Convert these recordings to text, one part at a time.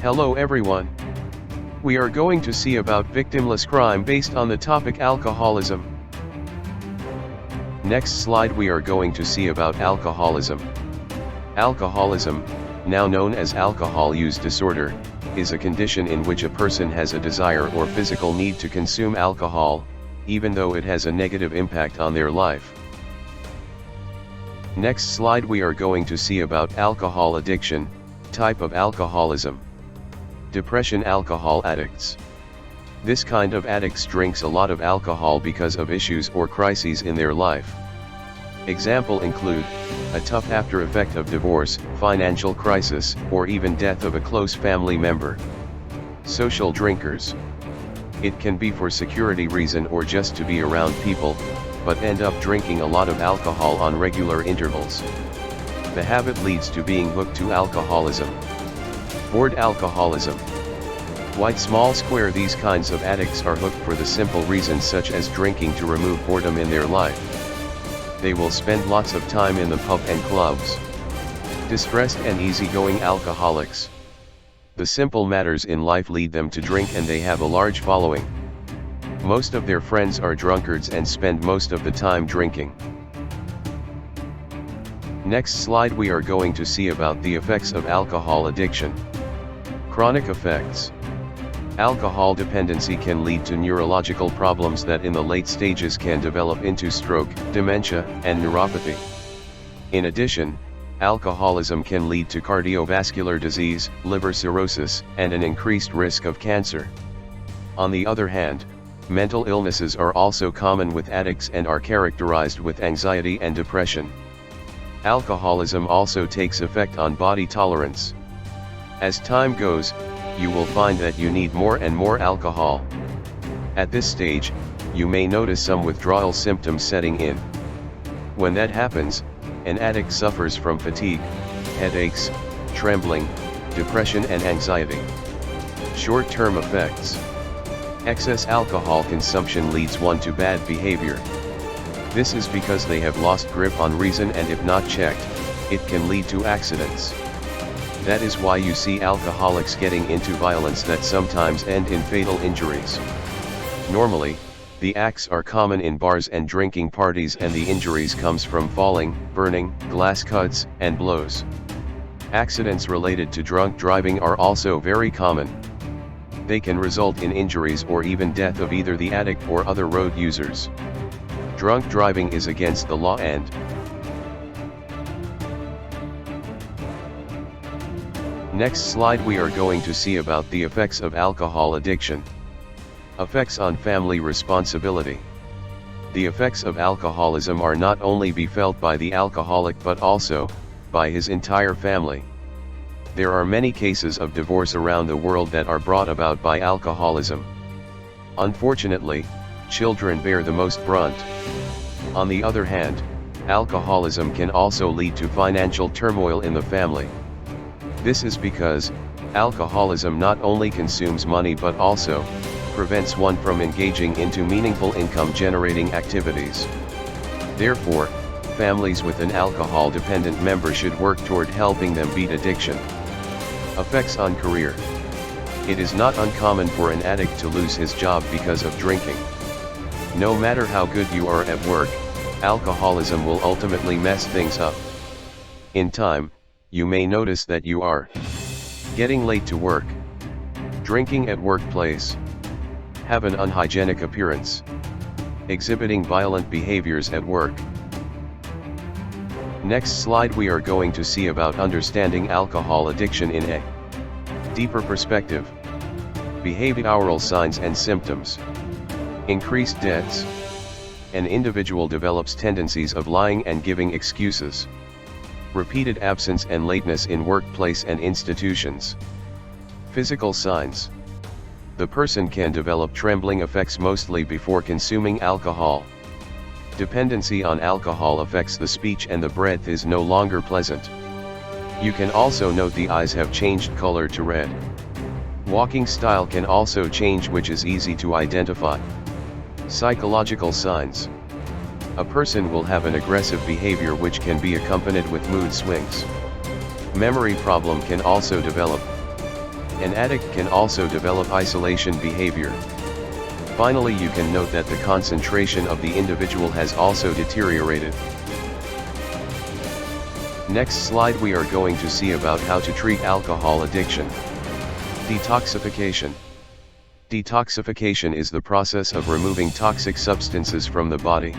Hello everyone. We are going to see about victimless crime based on the topic alcoholism. Next slide we are going to see about alcoholism. Alcoholism, now known as alcohol use disorder, is a condition in which a person has a desire or physical need to consume alcohol, even though it has a negative impact on their life. Next slide we are going to see about alcohol addiction, type of alcoholism. Depression alcohol addicts. This kind of addicts drinks a lot of alcohol because of issues or crises in their life. Example include, a tough after effect of divorce, financial crisis, or even death of a close family member. Social drinkers. It can be for security reason or just to be around people, but end up drinking a lot of alcohol on regular intervals. The habit leads to being hooked to alcoholism. Bored alcoholism. White small square these kinds of addicts are hooked for the simple reasons such as drinking to remove boredom in their life. They will spend lots of time in the pub and clubs. Distressed and easygoing alcoholics. The simple matters in life lead them to drink and they have a large following. Most of their friends are drunkards and spend most of the time drinking. Next slide we are going to see about the effects of alcohol addiction. Chronic effects. Alcohol dependency can lead to neurological problems that in the late stages can develop into stroke, dementia, and neuropathy. In addition, alcoholism can lead to cardiovascular disease, liver cirrhosis, and an increased risk of cancer. On the other hand, mental illnesses are also common with addicts and are characterized with anxiety and depression. Alcoholism also takes effect on body tolerance. As time goes, you will find that you need more and more alcohol. At this stage, you may notice some withdrawal symptoms setting in. When that happens, an addict suffers from fatigue, headaches, trembling, depression and anxiety. Short-term effects. Excess alcohol consumption leads one to bad behavior. This is because they have lost grip on reason and if not checked, it can lead to accidents. That is why you see alcoholics getting into violence that sometimes end in fatal injuries. Normally, the acts are common in bars and drinking parties and the injuries comes from falling, burning, glass cuts, and blows. Accidents related to drunk driving are also very common. They can result in injuries or even death of either the addict or other road users. Drunk driving is against the law and Next slide we are going to see about the effects of alcohol addiction. Effects on family responsibility. The effects of alcoholism are not only be felt by the alcoholic but also by his entire family. There are many cases of divorce around the world that are brought about by alcoholism. Unfortunately, children bear the most brunt. On the other hand, alcoholism can also lead to financial turmoil in the family. This is because alcoholism not only consumes money but also prevents one from engaging into meaningful income-generating activities. Therefore, families with an alcohol-dependent member should work toward helping them beat addiction. Effects on career. It is not uncommon for an addict to lose his job because of drinking. No matter how good you are at work, alcoholism will ultimately mess things up. In time, you may notice that you are getting late to work, drinking at workplace, have an unhygienic appearance, exhibiting violent behaviors at work. Next slide we are going to see about understanding alcohol addiction in a deeper perspective. Behavioral signs and symptoms. Increased debts. An individual develops tendencies of lying and giving excuses. Repeated absence and lateness in workplace and institutions. Physical signs. The person can develop trembling effects mostly before consuming alcohol. Dependency on alcohol affects the speech and the breath is no longer pleasant. You can also note the eyes have changed color to red. Walking style can also change, which is easy to identify. Psychological signs. A person will have an aggressive behavior which can be accompanied with mood swings. Memory problem can also develop. An addict can also develop isolation behavior. Finally, you can note that the concentration of the individual has also deteriorated. Next slide, we are going to see about how to treat alcohol addiction. Detoxification. Detoxification is the process of removing toxic substances from the body.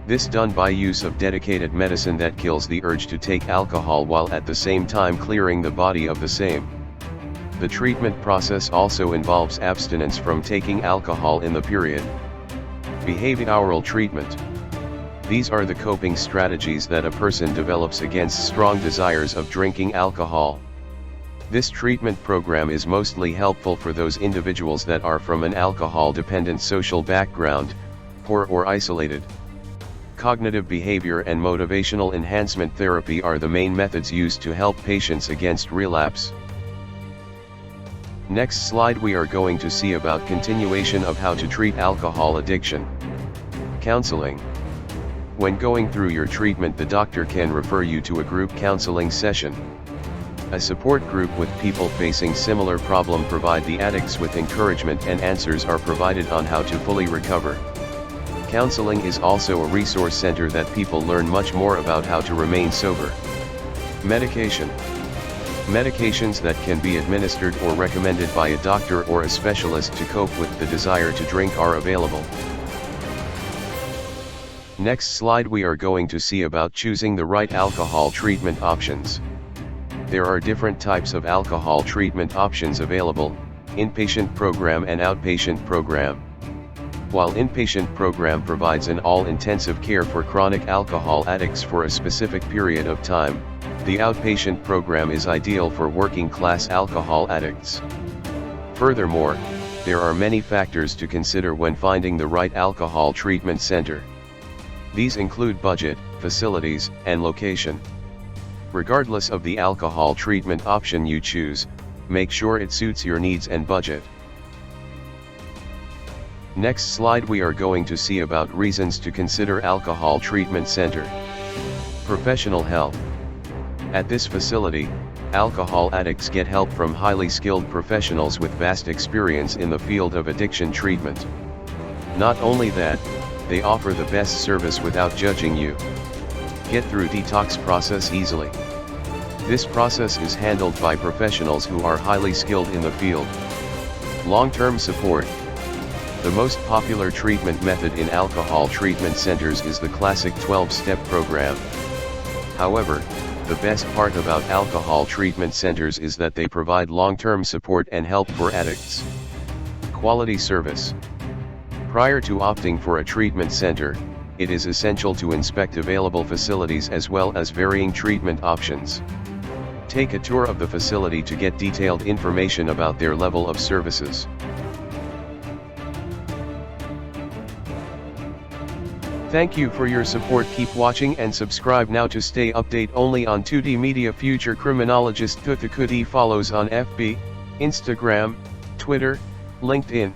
This done by use of dedicated medicine that kills the urge to take alcohol while at the same time clearing the body of the same. The treatment process also involves abstinence from taking alcohol in the period. Behavioral treatment. These are the coping strategies that a person develops against strong desires of drinking alcohol. This treatment program is mostly helpful for those individuals that are from an alcohol-dependent social background, poor or isolated. Cognitive behavior and motivational enhancement therapy are the main methods used to help patients against relapse. Next slide, we are going to see about continuation of how to treat alcohol addiction. Counseling. When going through your treatment, the doctor can refer you to a group counseling session. A support group with people facing similar problem provide the addicts with encouragement, and answers are provided on how to fully recover. Counseling is also a resource center that people learn much more about how to remain sober. Medication. Medications that can be administered or recommended by a doctor or a specialist to cope with the desire to drink are available. Next slide, we are going to see about choosing the right alcohol treatment options. There are different types of alcohol treatment options available: inpatient program and outpatient program. While inpatient program provides an all-intensive care for chronic alcohol addicts for a specific period of time, the outpatient program is ideal for working-class alcohol addicts. Furthermore, there are many factors to consider when finding the right alcohol treatment center. These include budget, facilities, and location. Regardless of the alcohol treatment option you choose, make sure it suits your needs and budget. Next slide, we are going to see about reasons to consider alcohol treatment center. Professional help. At this facility, alcohol addicts get help from highly skilled professionals with vast experience in the field of addiction treatment. Not only that, they offer the best service without judging you. Get through detox process easily. This process is handled by professionals who are highly skilled in the field. Long-term support. The most popular treatment method in alcohol treatment centers is the classic 12-step program. However, the best part about alcohol treatment centers is that they provide long-term support and help for addicts. Quality service. Prior to opting for a treatment center, it is essential to inspect available facilities as well as varying treatment options. Take a tour of the facility to get detailed information about their level of services. Thank you for your support. Keep watching and subscribe now to stay update only on 2D Media. Future criminologist Thuthukudi follows on FB, Instagram, Twitter, LinkedIn.